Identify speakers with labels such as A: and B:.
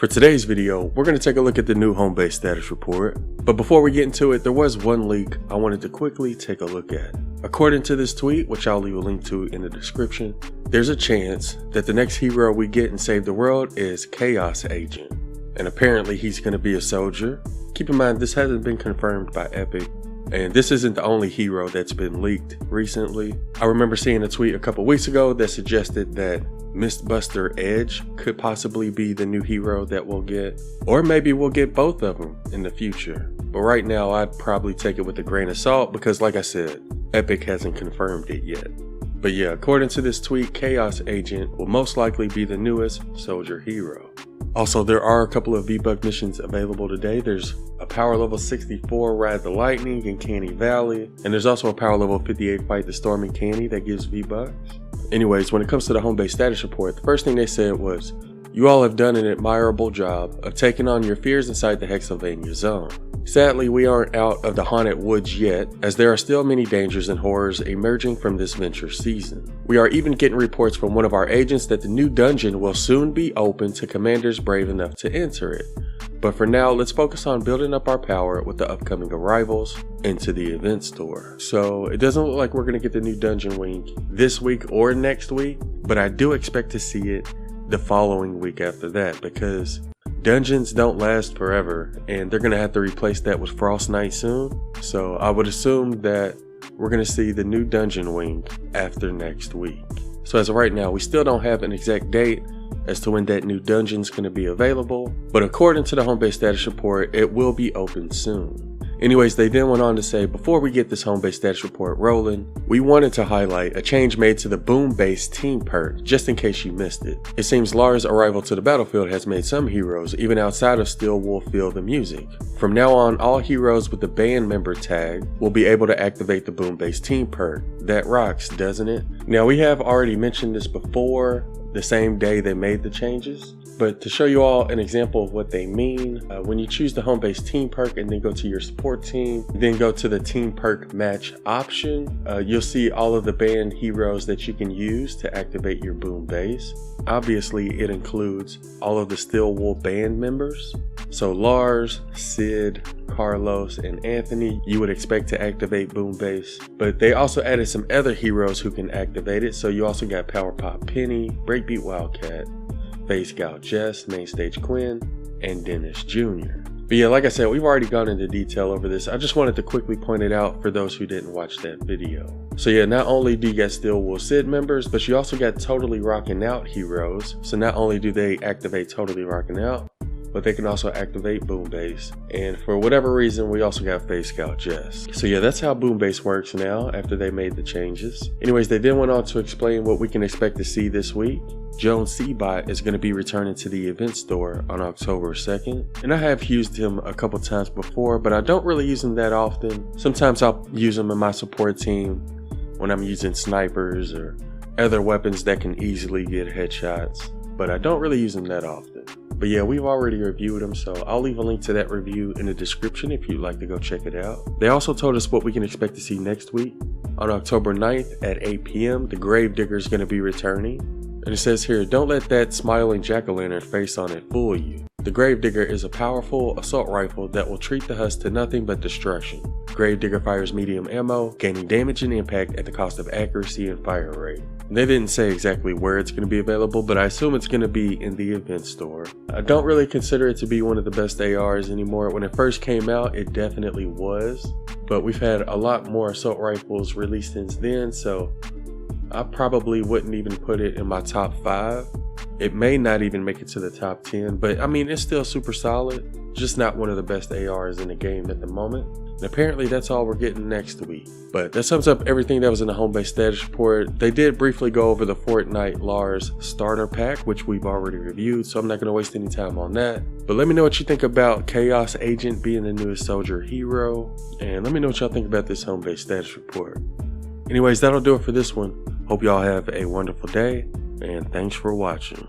A: For today's video, we're going to take a look at the new Homebase Status report. But before we get into it, there was one leak I wanted to quickly take a look at. According to this tweet, which I'll leave a link to in the description, there's a chance that the next hero we get in Save the World is Chaos Agent. And apparently he's going to be a soldier. Keep in mind, this hasn't been confirmed by Epic. And this isn't the only hero that's been leaked recently. I remember seeing a tweet a couple weeks ago that suggested that Mistbuster Edge could possibly be the new hero that we'll get. Or maybe we'll get both of them in the future. But right now, I'd probably take it with a grain of salt because, like I said, Epic hasn't confirmed it yet. But yeah, according to this tweet, Chaos Agent will most likely be the newest soldier hero. Also, there are a couple of Debug Missions available today. There's a power level 64 Ride the Lightning in Canny Valley, and there's also a power level 58 Fight the Storm in Canny that gives V-Bucks. Anyways, when it comes to the Homebase Status report, the first thing they said was, "You all have done an admirable job of taking on your fears inside the Hexylvania zone. Sadly, we aren't out of the haunted woods yet, as there are still many dangers and horrors emerging from this venture season. We are even getting reports from one of our agents that the new dungeon will soon be open to commanders brave enough to enter it. But for now, let's focus on building up our power with the upcoming arrivals into the event store." So it doesn't look like we're going to get the new dungeon week this week or next week, but I do expect to see it the following week after that, because dungeons don't last forever and they're going to have to replace that with Frost Night soon. So I would assume that we're going to see the new dungeon wing after next week. So as of right now, we still don't have an exact date as to when that new dungeon is going to be available, but according to the Homebase Status report, it will be open soon. Anyways, they then went on to say, before we get this Homebase Status report rolling, we wanted to highlight a change made to the Boom-based team perk, just in case you missed it. It seems Lara's arrival to the battlefield has made some heroes, even outside of Steel Wolf, feel the music. From now on, all heroes with the band member tag will be able to activate the Boom-based team perk. That rocks, doesn't it? Now, we have already mentioned this before, the same day they made the changes. But to show you all an example of what they mean, when you choose the Homebase team perk and then go to your support team, then go to the team perk match option, you'll see all of the band heroes that you can use to activate your Boom base. Obviously, it includes all of the Steel Wolf band members. So Lars, Sid, Carlos, and Anthony, you would expect to activate Boom base. But they also added some other heroes who can activate it. So you also got Power Pop Penny, Breakbeat Wildcat, Phase Scout Jess, Mainstage Quinn, and Dennis Jr. But yeah, like I said, we've already gone into detail over this. I just wanted to quickly point it out for those who didn't watch that video. So yeah, not only do you get Steel Wolf Sid members, but you also got Totally Rockin' Out heroes. So not only do they activate Totally Rockin' Out, but they can also activate Boom base. And for whatever reason, we also got Phase Scout Jess. So yeah, that's how Boom base works now after they made the changes. Anyways, they then went on to explain what we can expect to see this week. Jones Seabot is going to be returning to the event store on October 2nd. And I have used him a couple times before, but I don't really use him that often. Sometimes I'll use him in my support team when I'm using snipers or other weapons that can easily get headshots, but I don't really use him that often. But yeah, we've already reviewed them, so I'll leave a link to that review in the description if you'd like to go check it out. They also told us what we can expect to see next week. On October 9th at 8 p.m, the Gravedigger is going to be returning. And it says here, don't let that smiling jack-o'-lantern face on it fool you. The Gravedigger is a powerful assault rifle that will treat the husk to nothing but destruction. Gravedigger fires medium ammo, gaining damage and impact at the cost of accuracy and fire rate. They didn't say exactly where it's going to be available, but I assume it's going to be in the event store. I don't really consider it to be one of the best ARs anymore. When it first came out, it definitely was, but we've had a lot more assault rifles released since then, so I probably wouldn't even put it in my top 5. It may not even make it to the top 10, but I mean, it's still super solid. Just not one of the best ARs in the game at the moment. And apparently that's all we're getting next week. But that sums up everything that was in the Homebase Status report. They did briefly go over the Fortnite Lars starter pack, which we've already reviewed, so I'm not going to waste any time on that. But let me know what you think about Chaos Agent being the newest soldier hero. And let me know what y'all think about this Homebase Status report. Anyways, that'll do it for this one. Hope y'all have a wonderful day, and thanks for watching.